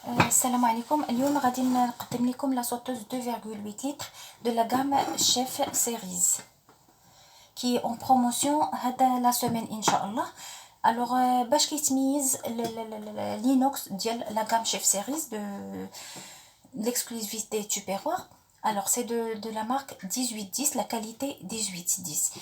السلام عليكم. اليوم غادي نقدم لكم لا سوتوز 2,8 litres de la gamme Chef Series qui est en promotion هذا لا سيمين ان شاء الله. الوغ باش كيتميز لينوكس ديال لا gamme Chef Series de l'exclusivité Tupperware. Alors c'est de la marque 1810, la qualité 1810.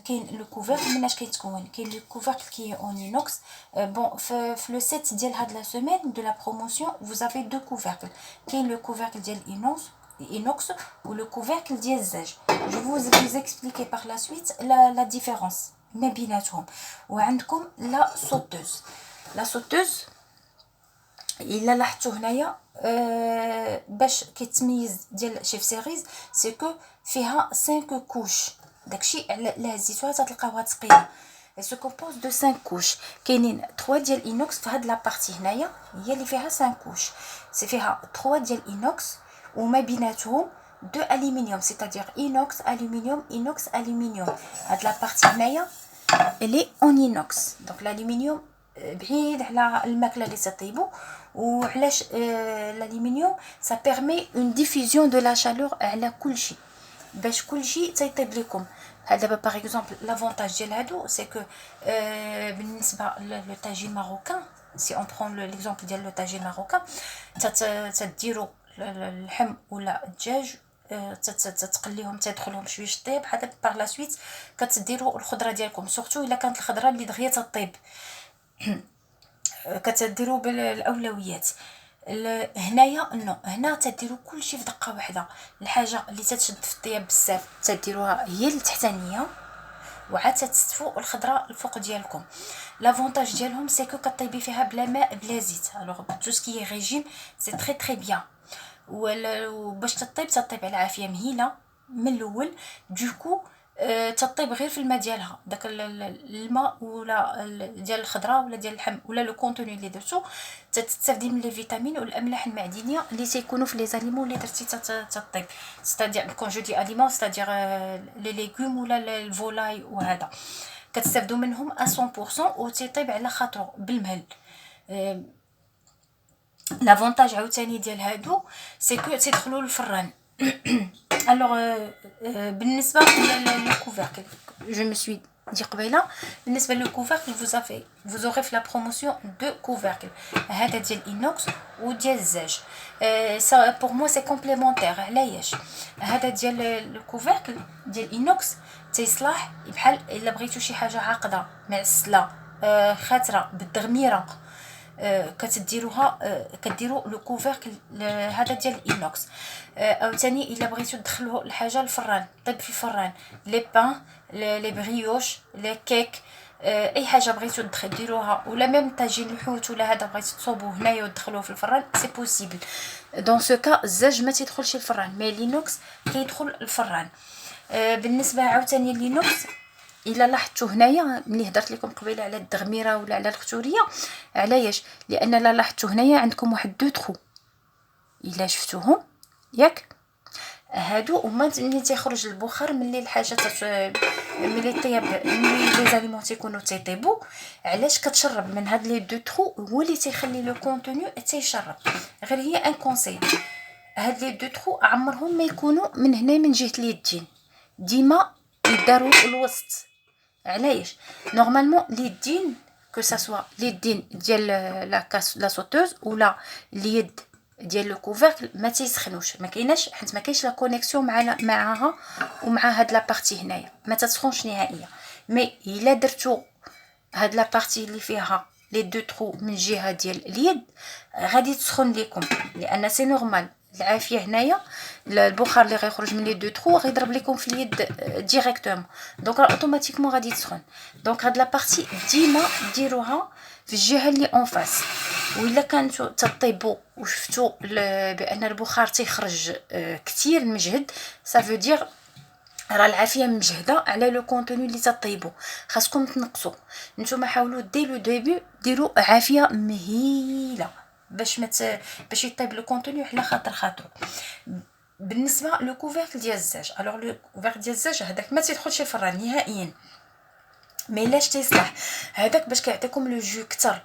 كاين لو كوفركل مناش كيتكون، كاين لو كوفركل qui est en inox. Bon في le set ديال هاد la semaine de la promotion vous avez deux couvercles. كاين le couvercle ديال inox ou le couvercle ديال الزاج. Je vais vous expliquer par la suite la différence ما بيناتهم. وعندكم لا sauteuse. La sauteuse الا لاحظتوا هنايا باش كيتميز ديال شيف سيريز سي كو فيها 5 كوش. داكشي على هزيتوها تلقاوها ثقيله. سو كومبوز دو 5 كوش. كاينين 3 ديال اينوكس في هاد لا بارتي هنايا هي اللي فيها 5 كوش. سي فيها 3 ديال اينوكس وما بيناتهم دو الومنيوم، سيتادير اينوكس الومنيوم اينوكس الومنيوم. هاد لا بارتي هنايا اللي اون اينوكس، دونك الالومنيوم بعيد على الماكله اللي تطيبوا. وعلاش الالومنيوم سا بيرمي اون ديفيزيون دو لا شالور على كلشي باش كلشي تيطيب لكم. هذا باغ اكزومبل لافونتاج ديال هادو سي كو بالنسبه لو طاجين ماروكان، سي اون برون ليكزومبل ديال لو طاجين ماروكان، تديروا اللحم ولا الدجاج تتقليهم تيدخلهم شويه طيب، حتى باغ لا سويت كتديروا الخضره ديالكم، سورتو الا كانت الخضره اللي دغيا تطيب كتديروا بالاولويات. هنايا نو، هنا تديروا كلشي في دقه واحده. الحاجه اللي تتشد في الطياب بزاف تديروها هي التحتانيه وعاد تستفوا الخضره الفوق ديالكم. لافونتاج ديالهم سي كو كطيبي فيها بلا ماء بلا زيت. الوغ تو سكي ريجيم سي تري بيان. وباش تطيب على عافيه مهيله من الاول. دوكو تطيب غير في الماء ديالها، داك الماء ولا ديال الخضره ولا ديال اللحم ولا لو كونتوني اللي درتو تستافدي من لي فيتامين والاملاح المعدنيه اللي تيكونوا في لي زاليمون اللي درتي تطيب. ستادير كون جو دي اليمون ستادير لي ليغوم ولا الفولاي، وهذا كتستافدوا منهم 100% وتيطيب على خاطرو بالمهل. لافونتاج عاوتاني ديال هادو سي كو تيدخلوا للفران. الوغ بالنسبه للكوفركل جو مي سوي دي قبيله، بالنسبه للكوفركل vous aurez في لا بروموسيون دو كوفركل، هذا ديال اينوكس وديال الزاج. سا بور موا سي كومبليمونتير. علاش هذا ديال الكوفركل ديال اينوكس تيصلاح بحال الا بغيتو شي حاجه عاقده معسله خاتره بالدغميره كتديروها كديروا لو كوفركل هذا ديال الاينوكس. عاوتاني الا بغيتو تدخلوا الحاجه للفران طيب في الفران، لي بان لي بريوش لي كيك اي حاجه بغيتو ديروها، ولا ميم طاجين الحوت ولا هذا بغيتو تصوبوه هنايا ودخلوه في الفران سي بوسيبل. دون سو كا الزاج ما تيدخلش الفران مي لينوكس كيدخل الفران. بالنسبه عاوتاني لينوكس الا لاحظتوا هنايا ملي هضرت لكم قبيله على الدغميره ولا على الختوريه، علاش؟ لان لا لاحظتوا هنايا عندكم واحد دو ترو الا شفتوهم ياك، هادو هما ملي تيخرج البخار ملي الحاجه ملي طياب ملي لي زاليمون تيكونوا تيطيبوا. علاش كتشرب من هاد لي دو ترو؟ هو اللي تيخلي لو كونتوني تيشرب. غير هي ان كونساي، هاد لي دو ترو عمرهم ما يكونوا من هنا من جهه اليدين، ديما يداروا الوسط. علاش؟ نورمالمون اليدين كو سا سوا اليدين ديال لا سوتوز ولا اليد ديال لو كوفركل ما تيسخنوش، ما كايناش حيت ما كاينش لا كونيكسيون معاها ومع هاد لا بارتي هنايا ما تسخنش نهائيا. مي الا درتو هاد لا بارتي اللي فيها لي دو ترو من جهه ديال اليد غادي تسخن ليكم، لان سي نورمال العافيه هنايا البخار اللي غيخرج من لي دو ترو غيضرب لكم في اليد ديريكتومون، دونك اوتوماتيكمون غادي تسخن. دونك هاد لا بارتي ديما ديروها في الجهه اللي اون فاس. وإلا كانتو تطيبوا وشفتوا بان البخار تيخرج كتير مجهد سافو دير راه العافيه مجهده على لو كونتوني اللي تطيبوا. خاصكم تنقصوا نتوما، حاولوا دي لو ديبي ديروا عافيه مهيله باش يطيب لو كونتوني على خاطرو. بالنسبه لو كوفركل ديال الزاج، الوغ لو كوفركل ديال الزاج هذاك ما تيدخلش الفران نهائيا. مي لاش تيصلح هذاك؟ باش كيعطيكم لو جو كتر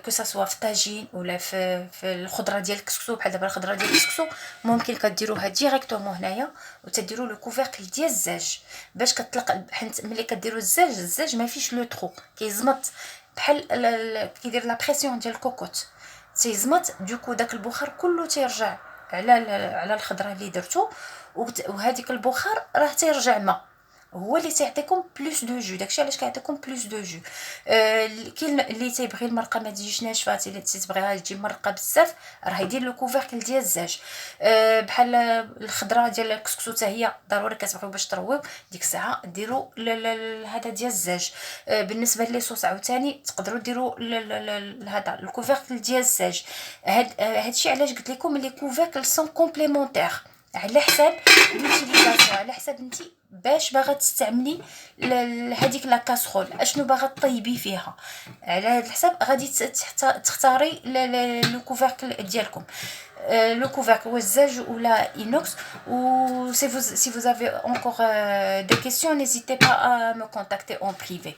كو سوا في طاجين ولا في الخضره ديال الكسكسو. بحال دابا الخضره ديال الكسكسو ممكن كديروها ديريكتومون هنايا وتديروا لو كوفركل ديال الزاج باش كطلق، حيت ملي كديروا الزاج ما فيش لو ترو، كيزمط بحال كيدير لا بريسيون ديال الكوكوط، تيزمط دوكو داك البخار كله تيرجع على الخضره اللي درتو، وهذيك البخار راه تيرجع ما هو اللي تيعطيكم بلوس دو جو. داكشي علاش كيعطيكم بلوس دو جو. كاين اللي تيبغي المرقه ما تجيش ناشفه، اللي تيبغيها تجي مرقه بزاف، راه يدير لو كوفركل ديال الزاج. بحال الخضره ديال الكسكسو حتى هي ضروري كتبغيو باش ترويو، ديك الساعه ديروا هذا ديال الزاج. بالنسبه لي صوص عاوتاني تقدروا ديروا هذا الكوفركل ديال الزاج. هادشي علاش قلت لكم لي كوفركل سون كومبليمونتير على حساب لوتيليزاسيون، على حساب نتي باش باغا تستعملي هذيك لا كاسرول، اشنو باغا طيبي فيها. على هذا الحساب غادي تختاري لو كوفركل ديالكم. لو كوفركل واش زاج ولا اينوكس. و si vous avez encore des questions, n'hésitez pas à me contacter en privé.